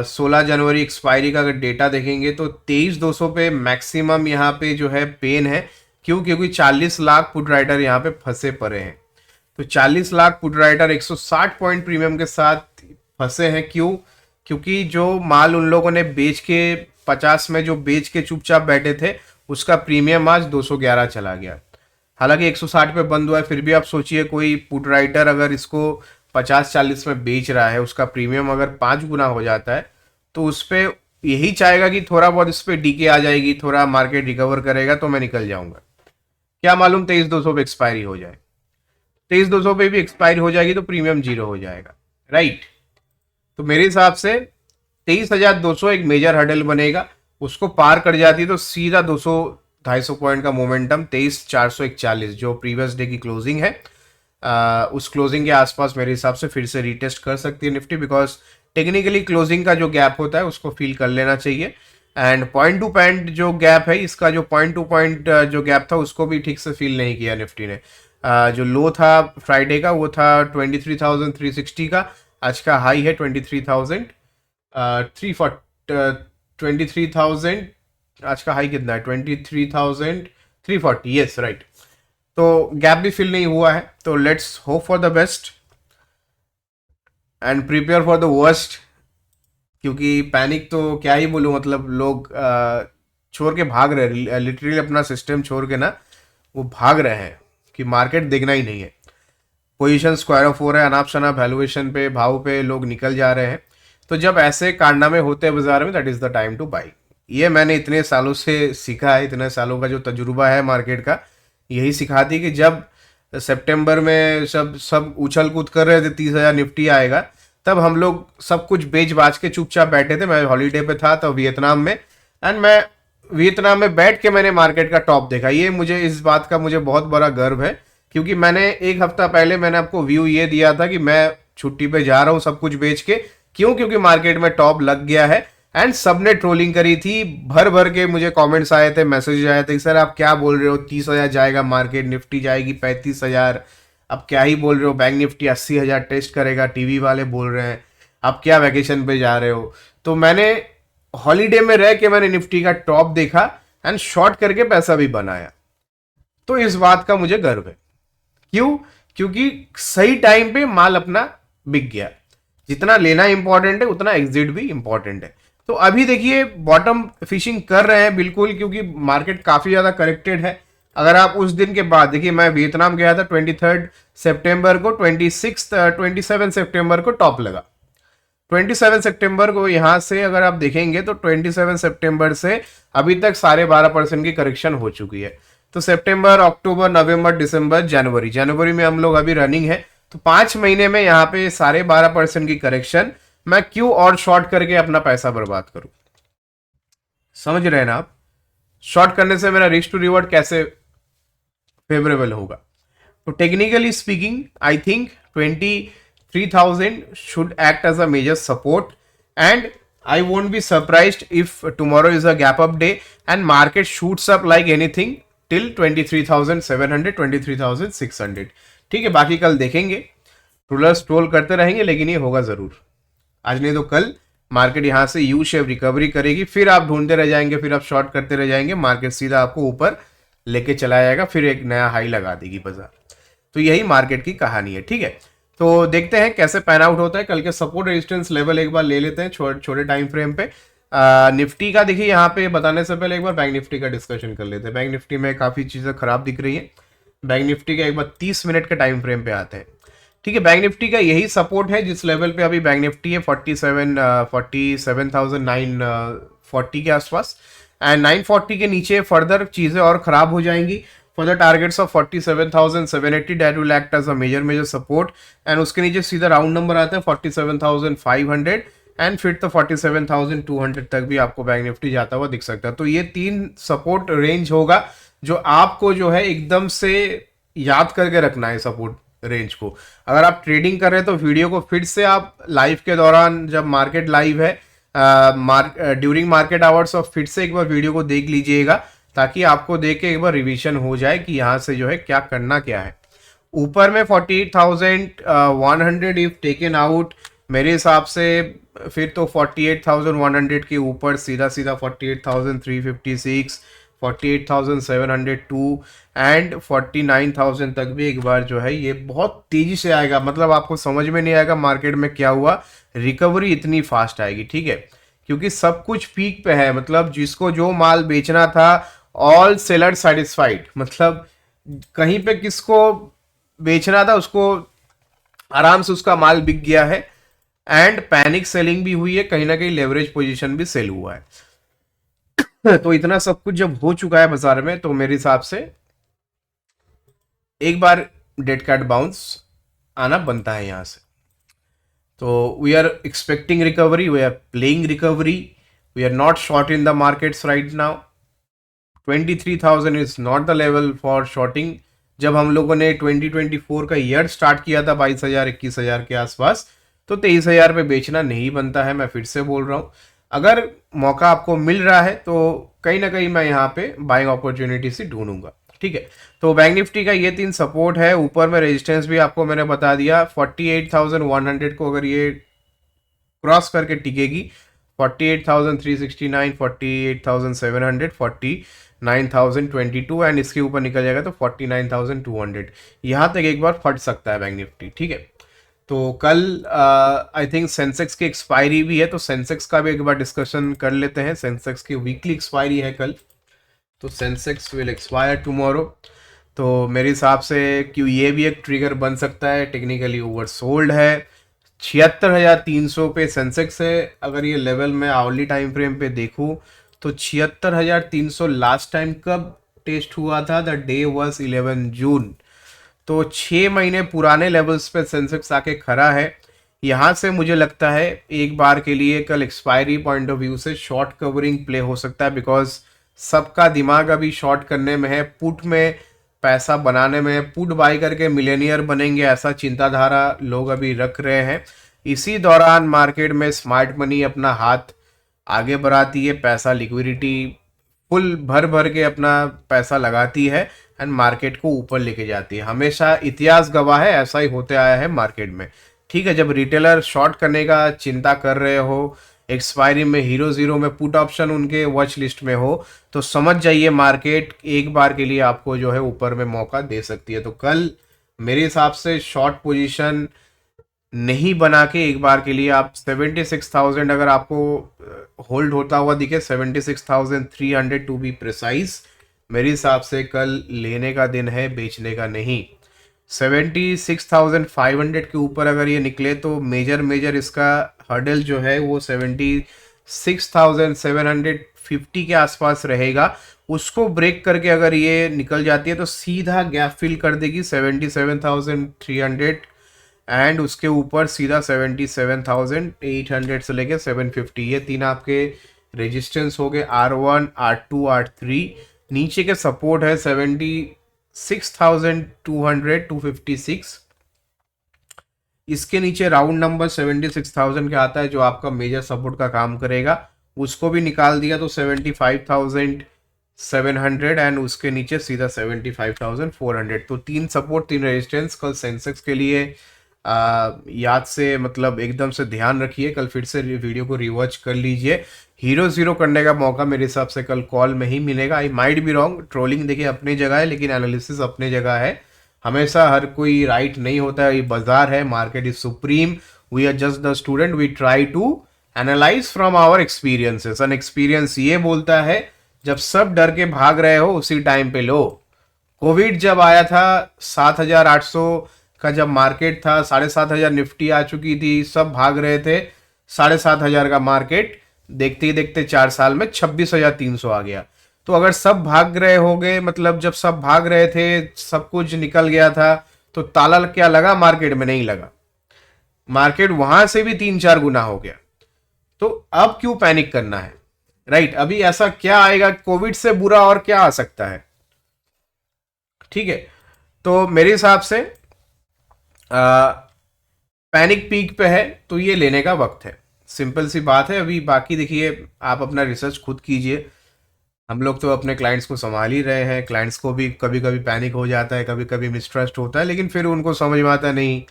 16 जनवरी एक्सपायरी का अगर डेटा देखेंगे तो 23,200 पे मैक्सिमम यहाँ पे जो है पेन है। क्यों? क्योंकि 40 लाख पुट राइटर यहाँ पे फंसे पड़े हैं। तो 40 lakh put writer 160 point premium के साथ फंसे हैं। क्यों? क्योंकि जो माल उन लोगों ने बेच के 50 में जो बेच के चुपचाप बैठे थे, उसका प्रीमियम आज 211 चला गया। हालांकि 160 पे बंद हुआ है, फिर भी आप सोचिए कोई पुट राइटर अगर इसको 50-40 में बेच रहा है, उसका प्रीमियम अगर 5 गुना हो जाता है, तो उस पर यही चाहेगा कि थोड़ा बहुत इस पर डीके आ जाएगी, थोड़ा मार्केट रिकवर करेगा तो मैं निकल जाऊंगा। क्या मालूम 23,200 पे एक्सपायरी हो जाए। 23,200 पे भी एक्सपायरी हो जाएगी तो प्रीमियम 0 हो जाएगा, राइट। तो मेरे हिसाब से 23,200 एक मेजर हर्डल बनेगा। उसको पार कर जाती है तो सीधा 200-250 पॉइंट का मोमेंटम 23,441 जो प्रीवियस डे की क्लोजिंग है, उस क्लोजिंग के आसपास मेरे हिसाब से फिर से रीटेस्ट कर सकती है निफ्टी। बिकॉज टेक्निकली क्लोजिंग का जो गैप होता है उसको फील कर लेना चाहिए। एंड पॉइंट टू पॉइंट जो गैप है, इसका जो पॉइंट टू पॉइंट जो गैप था उसको भी ठीक से फील नहीं किया निफ्टी ने। जो लो था फ्राइडे का वो था 23,360 का, आज का हाई है 23,000 आज का हाई कितना है 23,340, यस राइट। तो गैप भी फिल नहीं हुआ है। तो let's hope for the best and prepare for the worst. क्योंकि पैनिक तो क्या ही बोलूं, मतलब लोग छोड़ के भाग रहे हैं, लिटरली अपना सिस्टम छोड़ के ना वो भाग रहे हैं कि मार्केट देखना ही नहीं है। पोजीशन स्क्वायर ऑफ हो रहा है, अनाप शनाप वैल्यूएशन पे, भाव पे लोग निकल जा रहे हैं। तो जब ऐसे कारनामे होते हैं बाजार में, that is the time two by. ये मैंने इतने सालों से सीखा है, इतने सालों का जो तजुर्बा है मार्केट का, यही सिखाती कि जब सितंबर में सब उछल कूद कर रहे थे 30,000 निफ्टी आएगा, तब हम लोग सब कुछ बेच बाच के चुपचाप बैठे थे। मैं हॉलीडे पे था तो वियतनाम में, एंड मैं वियतनाम में बैठ के मैंने मार्केट का टॉप देखा। ये मुझे इस बात का मुझे बहुत बड़ा गर्व है, क्योंकि मैंने एक हफ्ता पहले मैंने आपको व्यू ये दिया था कि मैं छुट्टी पे जा रहा हूँ सब कुछ बेच के। क्यों? क्योंकि मार्केट में टॉप लग गया है एंड सबने ट्रोलिंग करी थी, भर भर के मुझे कमेंट्स आए थे, मैसेज आए थे, सर आप क्या बोल रहे हो, 30,000 जाएगा मार्केट, निफ्टी जाएगी 35,000, अब क्या ही बोल रहे हो, बैंक निफ्टी 80,000 टेस्ट करेगा, टीवी वाले बोल रहे हैं, आप क्या वैकेशन पे जा रहे हो। तो मैंने हॉलीडे में रह के मैंने निफ्टी का टॉप देखा एंड शॉर्ट करके पैसा भी बनाया। तो इस बात का मुझे गर्व है। क्यों? क्योंकि सही टाइम पे माल अपना बिक गया। जितना लेना इंपॉर्टेंट है उतना एग्जिट भी इंपॉर्टेंट है। तो अभी देखिए बॉटम फिशिंग कर रहे हैं बिल्कुल, क्योंकि मार्केट काफी ज्यादा करेक्टेड है। अगर आप उस दिन के बाद देखिए, मैं वियतनाम गया था 23 सितंबर को, 27 सितंबर को टॉप लगा। 27 सितंबर को यहां से अगर आप देखेंगे तो 27 सितंबर से अभी तक 12.5% की करेक्शन हो चुकी है। तो सितंबर, अक्टूबर, नवंबर, दिसंबर, जनवरी में हम लोग अभी रनिंग है। तो 5 महीने में यहाँ पे 12.5% की करेक्शन, मैं क्यों और शॉर्ट करके अपना पैसा बर्बाद करूं? समझ रहे हैं ना आप? शॉर्ट करने से मेरा रिस्क टू रिवॉर्ड कैसे फेवरेबल होगा? तो technically speaking I think 23,000 should act as a major support, and I won't be surprised if tomorrow is a gap up day and market shoots up like anything till 23,700 23,600। ठीक है, बाकी कल देखेंगे, trollers troll करते रहेंगे, लेकिन ये होगा जरूर। आज नहीं तो कल मार्केट यहां से यू शेप रिकवरी करेगी, फिर आप ढूंढते रह जाएंगे, फिर आप शॉर्ट करते रह जाएंगे, मार्केट सीधा आपको ऊपर लेके चला जाएगा, फिर एक नया हाई लगा देगी बाजार। तो यही मार्केट की कहानी है। ठीक है, तो देखते हैं कैसे पैन आउट होता है। कल के सपोर्ट रेजिस्टेंस लेवल एक बार ले लेते हैं छोटे टाइम फ्रेम पे। निफ्टी का देखिए, यहाँ पे बताने से पहले एक बार बैंक निफ्टी का डिस्कशन कर लेते हैं। बैंक निफ्टी में काफी चीजें खराब दिख रही है। बैंक निफ्टी का एक बार 30 मिनट के टाइम फ्रेम पे आते हैं। ठीक है, बैंक निफ्टी का यही सपोर्ट है जिस लेवल पे अभी बैंक निफ्टी है, 47,940 के आसपास। एंड 940 के नीचे फर्दर चीजें और खराब हो जाएंगी। For the targets of 47,780 that will act as a major support, and उसके नीचे सीधा राउंड नंबर आता है 47,500 एंड फिर तो 47,200 तक भी आपको बैंक निफ्टी जाता हुआ दिख सकता है। तो ये 3 सपोर्ट रेंज होगा जो आपको जो है एकदम से याद करके रखना है सपोर्ट रेंज को। अगर आप ट्रेडिंग कर रहे हैं तो वीडियो को फिर से आप लाइव के दौरान, जब मार्केट लाइव है, ड्यूरिंग मार्केट आवर्स, और फिर से एक बार वीडियो को देख लीजिएगा, ताकि आपको देख के एक बार रिवीजन हो जाए कि यहाँ से जो है क्या करना क्या है। ऊपर में 48,100 इफ टेकन आउट, मेरे हिसाब से फिर तो 48,100 के ऊपर सीधा 48,356, 48,702 एंड 49,000 तक भी एक बार जो है ये बहुत तेजी से आएगा। मतलब आपको समझ में नहीं आएगा मार्केट में क्या हुआ, रिकवरी इतनी फास्ट आएगी। ठीक है, क्योंकि सब कुछ पीक पे है। मतलब जिसको जो माल बेचना था, ऑल सेलर सेटिस्फाइड, मतलब कहीं पे किसको बेचना था उसको आराम से उसका माल बिक गया है। एंड पैनिक सेलिंग भी हुई है, कहीं ना कहीं लेवरेज पोजीशन भी सेल हुआ है। तो इतना सब कुछ जब हो चुका है बाजार में, तो मेरे हिसाब से एक बार डेड कैट बाउंस आना बनता है यहां से। तो we are expecting recovery, we are playing recovery, we are not short in the markets right now. 23,000 is not the level for shorting. जब हम लोगों ने 2024 का ईयर स्टार्ट किया था 22,000 21,000 के आसपास, तो 23,000 पे बेचना नहीं बनता है। मैं फिर से बोल रहा हूँ, अगर मौका आपको मिल रहा है तो कहीं ना कहीं मैं यहाँ पे बाइंग अपॉर्चुनिटी से ढूंढूंगा। ठीक है, तो बैंक निफ्टी का ये 3 सपोर्ट है। ऊपर में रेजिस्टेंस भी आपको मैंने बता दिया, 48,100 को अगर ये क्रॉस करके टिकेगी, 48,369, 48,700, 49,022 एंड इसके ऊपर निकल जाएगा तो 49,200, यहाँ तक एक बार फट सकता है बैंक निफ्टी। ठीक है, तो कल आई थिंक सेंसेक्स की एक्सपायरी भी है, तो सेंसेक्स का भी एक बार डिस्कशन कर लेते हैं। सेंसेक्स की वीकली एक्सपायरी है कल, तो सेंसेक्स विल एक्सपायर टुमारो। तो मेरे हिसाब से क्यों ये भी एक ट्रिगर बन सकता है, टेक्निकली ओवरसोल्ड है। 76,300 पे सेंसेक्स है। अगर ये लेवल मैं आवली टाइम फ्रेम पे देखूं तो 76,300 लास्ट टाइम कब टेस्ट हुआ था, द डे वाज 11 जून। तो 6 महीने पुराने लेवल्स पे सेंसेक्स आके खड़ा है। यहाँ से मुझे लगता है एक बार के लिए कल एक्सपायरी पॉइंट ऑफ व्यू से शॉर्ट कवरिंग प्ले हो सकता है, बिकॉज सबका दिमाग अभी शॉर्ट करने में है। पुट में पैसा बनाने में पुट बाई करके मिलेनियर बनेंगे, ऐसा चिंताधारा लोग अभी रख रहे हैं। इसी दौरान मार्केट में स्मार्ट मनी अपना हाथ आगे बढ़ाती है, पैसा लिक्विडिटी फुल भर भर के अपना पैसा लगाती है एंड मार्केट को ऊपर लेके जाती है। हमेशा इतिहास गवाह है, ऐसा ही होते आया है मार्केट में। ठीक है, जब रिटेलर शॉर्ट करने का चिंता कर रहे हो, एक्सपायरी में हीरो जीरो में पुट ऑप्शन उनके वॉच लिस्ट में हो, तो समझ जाइए मार्केट एक बार के लिए आपको जो है ऊपर में मौका दे सकती है। तो कल मेरे हिसाब से शॉर्ट पोजीशन नहीं बना के एक बार के लिए आप 76,000 अगर आपको होल्ड होता हुआ दिखे, 76,300 टू बी प्रिसाइज, मेरे हिसाब से कल लेने का दिन है, बेचने का नहीं। 76,500 के ऊपर अगर ये निकले तो मेजर इसका हर्डल जो है वो 76,750 के आसपास रहेगा। उसको ब्रेक करके अगर ये निकल जाती है तो सीधा गैप फिल कर देगी 77,300 एंड उसके ऊपर सीधा 77,800 से लेके 750, ये तीन आपके रेजिस्टेंस हो गए, R1 R2 R3। नीचे के सपोर्ट है 76,200 256, इसके नीचे राउंड नंबर 76,000 का आता है जो आपका मेजर सपोर्ट का काम करेगा, उसको भी निकाल दिया तो 75,700 एंड उसके नीचे सीधा 75,400। तो तीन सपोर्ट तीन रेजिस्टेंस कल सेंसेक्स के लिए याद से मतलब एकदम से ध्यान रखिए। कल फिर से वीडियो को रिवॉच कर लीजिए। हीरो जीरो करने का मौका मेरे हिसाब से कल कॉल में ही मिलेगा। I might be wrong, trolling देखिए अपनी जगह है लेकिन एनालिसिस अपनी जगह है। हमेशा हर कोई राइट नहीं होता है, ये बाजार है, market is supreme, we are just the student, we try to analyse from our experiences and experience ये बोलता है जब सब डर के भाग रहे हो उसी टाइम पे लो। कोविड जब आया था 7,800 का जब मार्केट था, 7,500 निफ्टी आ चुकी थी, सब भाग रहे थे, 7,500 का मार्केट देखते ही देखते 4 साल में 26,300 आ गया। तो अगर सब भाग रहे होंगे, मतलब जब सब भाग रहे थे सब कुछ निकल गया था, तो ताला क्या लगा मार्केट में? नहीं लगा, मार्केट वहां से भी 3-4 गुना हो गया। तो अब क्यों पैनिक करना है, राइट? अभी ऐसा क्या आएगा, कोविड से बुरा और क्या आ सकता है? ठीक है, तो मेरे हिसाब से पैनिक पीक पे है तो ये लेने का वक्त है, सिंपल सी बात है। अभी बाकी देखिए आप अपना रिसर्च खुद कीजिए, हम लोग तो अपने क्लाइंट्स को संभाल ही रहे हैं, क्लाइंट्स को भी कभी कभी पैनिक हो जाता है, कभी कभी मिसट्रस्ट होता है, लेकिन फिर उनको समझ में आता नहीं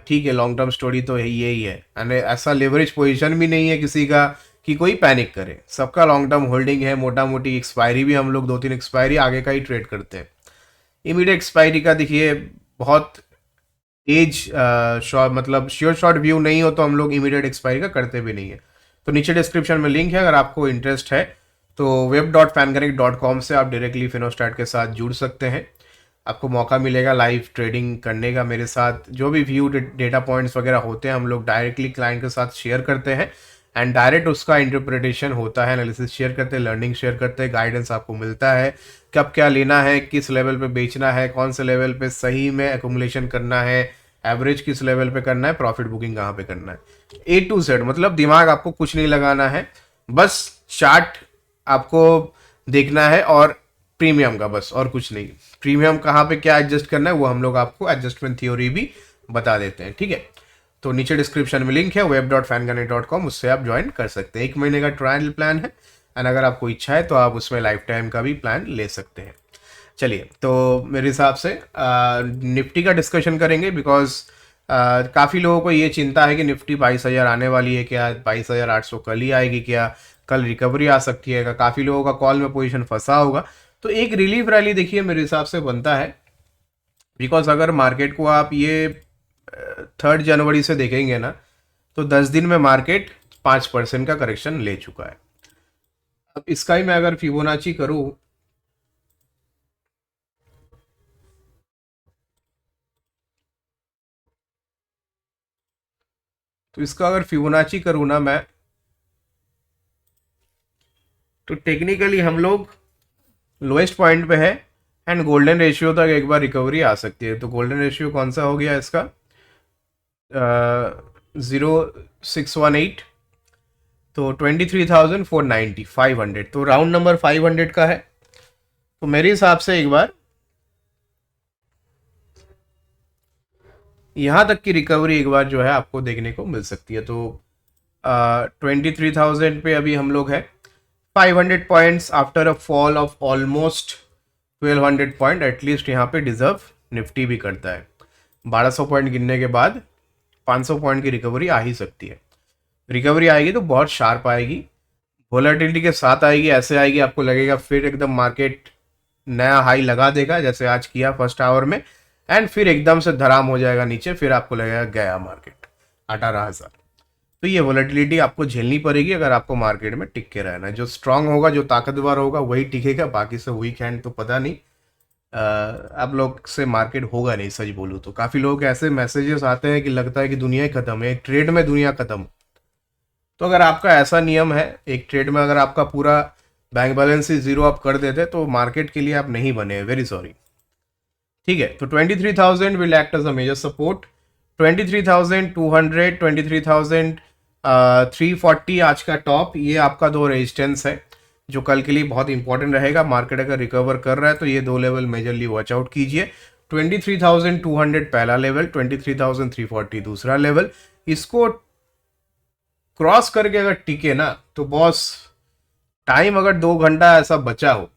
ठीक है लॉन्ग टर्म स्टोरी तो यही है, यानी ऐसा लेवरेज पोजीशन भी नहीं है किसी का कि कोई पैनिक करे, सबका लॉन्ग टर्म होल्डिंग है। मोटा मोटी एक्सपायरी भी हम लोग 2-3 एक्सपायरी आगे का ही ट्रेड करते हैं। इमीडिएट एक्सपायरी का देखिए बहुत एज शॉर्ट मतलब श्योर शॉर्ट व्यू नहीं हो तो हम लोग इमीडिएट एक्सपायरी का करते भी नहीं है। तो नीचे डिस्क्रिप्शन में लिंक है, अगर आपको इंटरेस्ट है तो web.fanconnect.com से आप डायरेक्टली फिनोस्टैट के साथ जुड़ सकते हैं। आपको मौका मिलेगा लाइव ट्रेडिंग करने का मेरे साथ। जो भी व्यू डेटा पॉइंट्स वगैरह होते हैं हम लोग डायरेक्टली क्लाइंट के साथ शेयर करते हैं एंड डायरेक्ट उसका इंटरप्रिटेशन होता है, एनालिसिस शेयर करते हैं, लर्निंग शेयर करते हैं, गाइडेंस आपको मिलता है कब क्या लेना है, किस लेवल पे बेचना है, कौन से लेवल पे सही में एकुमुलेशन करना है, एवरेज किस लेवल पे करना है, प्रॉफिट बुकिंग कहाँ पे करना है, A to Z। मतलब दिमाग आपको कुछ नहीं लगाना है, बस चार्ट आपको देखना है और प्रीमियम का, बस और कुछ नहीं। प्रीमियम कहाँ पे क्या एडजस्ट करना है वो हम लोग आपको एडजस्टमेंट थ्योरी भी बता देते हैं, ठीक है। तो नीचे डिस्क्रिप्शन में लिंक है web.fanconnect.com, उससे आप ज्वाइन कर सकते हैं। 1 महीने का ट्रायल प्लान है एंड अगर आपको इच्छा है तो आप उसमें लाइफ टाइम का भी प्लान ले सकते हैं। चलिए, तो मेरे हिसाब से निफ्टी का डिस्कशन करेंगे बिकॉज काफ़ी लोगों को ये चिंता है कि निफ्टी 22,000 आने वाली है क्या, 22,800 कल ही आएगी क्या, कल रिकवरी आ सकती है, काफ़ी लोगों का कॉल में पोजीशन फंसा होगा। तो एक रिलीफ रैली देखिए मेरे हिसाब से बनता है, बिकॉज अगर मार्केट को आप ये 3 जनवरी से देखेंगे ना तो 10 दिन में मार्केट 5% का करेक्शन ले चुका है। अब इसका ही मैं अगर फिबोनाची करूं तो इसका अगर फिबोनाची करूं ना मैं, तो टेक्निकली हम लोग लोएस्ट पॉइंट पे है एंड गोल्डन रेशियो तक एक बार रिकवरी आ सकती है। तो गोल्डन रेशियो कौन सा हो गया इसका, 0.618, तो 23,490 500, तो राउंड नंबर 500 का है। तो मेरे हिसाब से एक बार यहाँ तक की रिकवरी एक बार जो है आपको देखने को मिल सकती है। तो 23,000 पे अभी हम लोग है। 500 points after a fall of almost 1200 point at least यहाँ पे डिजर्व निफ्टी भी करता है। 1200 पॉइंट गिनने के बाद 500 पॉइंट की रिकवरी आ ही सकती है। रिकवरी आएगी तो बहुत शार्प आएगी, वोलेटिलिटी के साथ आएगी, ऐसे आएगी आपको लगेगा फिर एकदम मार्केट नया हाई लगा देगा जैसे आज किया फर्स्ट आवर में, एंड फिर एकदम से धराम हो जाएगा नीचे, फिर आपको लगेगा गया मार्केट 18,000। तो ये वोलेटिलिटी आपको झेलनी पड़ेगी अगर आपको मार्केट में टिक के रहना है। जो स्ट्रांग होगा, जो ताकतवर होगा वही टिकेगा, बाकी से वीक हैंड तो पता नहीं। आप लोग से मार्केट होगा नहीं, सच बोलूँ तो। काफ़ी लोग ऐसे मैसेजेस आते हैं कि लगता है कि दुनिया ही खत्म है, एक ट्रेड में दुनिया खत्म। तो अगर आपका ऐसा नियम है, एक ट्रेड में अगर आपका पूरा बैंक बैलेंस ही जीरो आप कर देते तो मार्केट के लिए आप नहीं बने, वेरी सॉरी। ठीक है, तो 23,000 will act as a major support. 23,200, 23,340 आज का टॉप, ये आपका दो रेजिस्टेंस है जो कल के लिए बहुत इंपॉर्टेंट रहेगा। मार्केट अगर रिकवर कर रहा है तो ये दो लेवल मेजरली वॉच आउट कीजिए। 23,200 पहला लेवल, 23,340 दूसरा लेवल। इसको क्रॉस करके अगर टिके ना तो बॉस, टाइम अगर 2 घंटा ऐसा बचा हो,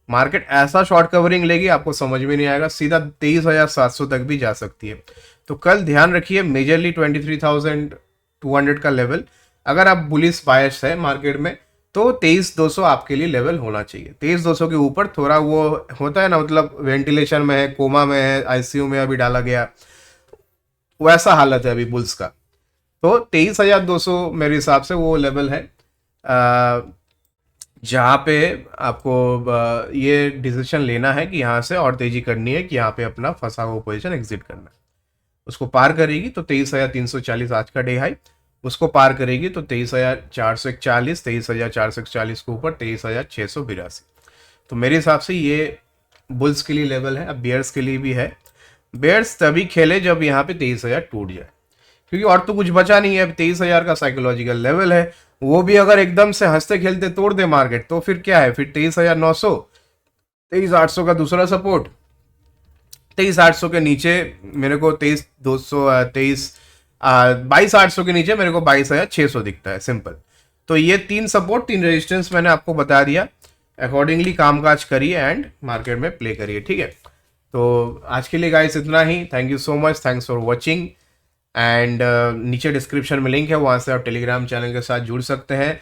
मार्केट ऐसा शॉर्ट कवरिंग लेगी आपको समझ में नहीं आएगा, सीधा 23,700 तक भी जा सकती है। तो कल ध्यान रखिए मेजरली 23,200 का लेवल। अगर आप बुलिश बायस है मार्केट में तो 23,200 आपके लिए लेवल होना चाहिए। 23,200 के ऊपर थोड़ा वो होता है ना, मतलब वेंटिलेशन में है, कोमा में है, आईसीयू में अभी डाला गया, वैसा हालत है अभी बुल्स का। तो 23,200 मेरे हिसाब से वो लेवल है जहाँ पे आपको ये डिसीजन लेना है कि यहाँ से और तेजी करनी है, कि यहाँ पे अपना फंसा हुआ पोजीशन एग्जिट करना है। उसको पार करेगी तो 23,340 आज का डे हाई, उसको पार करेगी तो 23,441, 23,441 के ऊपर 23,682। तो मेरे हिसाब से ये बुल्स के लिए लेवल है। अब बियर्स के लिए भी है। बियर्स तभी खेले जब यहाँ पे 23,000 टूट जाए, क्योंकि और तो कुछ बचा नहीं है। अब 23,000 का साइकोलॉजिकल लेवल है, वो भी अगर एकदम से हंसते खेलते तोड़ दे मार्केट तो फिर क्या है, फिर 23,900, 23,800 का दूसरा सपोर्ट, 23,800 के नीचे मेरे को 22,800 के नीचे मेरे को 22,600 दिखता है, सिंपल। तो ये 3 सपोर्ट 3 रेजिस्टेंस मैंने आपको बता दिया, अकॉर्डिंगली कामकाज करिए एंड मार्केट में प्ले करिए। ठीक है, तो आज के लिए गाइस इतना ही। Thank you so much, thanks for watching. And नीचे डिस्क्रिप्शन में लिंक है, वहाँ से आप टेलीग्राम चैनल के साथ जुड़ सकते हैं।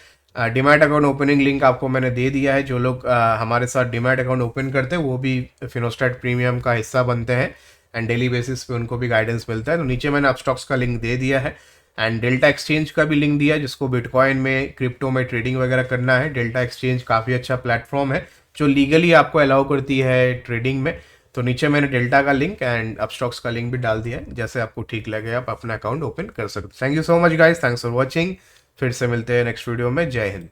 डीमैट अकाउंट ओपनिंग लिंक आपको मैंने दे दिया है। जो लोग हमारे साथ डीमैट अकाउंट ओपन करते हैं वो भी फिनोस्टैट प्रीमियम का हिस्सा बनते हैं, एंड डेली बेसिस पे उनको भी गाइडेंस मिलता है। तो नीचे मैंने अपस्टॉक्स का लिंक दे दिया है, एंड डेल्टा एक्सचेंज का भी लिंक दिया है, जिसको बिटकॉइन में, क्रिप्टो में ट्रेडिंग वगैरह करना है। डेल्टा एक्सचेंज काफ़ी अच्छा प्लेटफॉर्म है जो लीगली आपको अलाउ करती है ट्रेडिंग में। तो नीचे मैंने डेल्टा का लिंक एंड अपस्टॉक्स का लिंक भी डाल दिया है, जैसे आपको ठीक लगे आप अपना अकाउंट ओपन कर सकते। Thank you so much guys, thanks for watching. फिर से मिलते हैं नेक्स्ट वीडियो में। जय हिंद।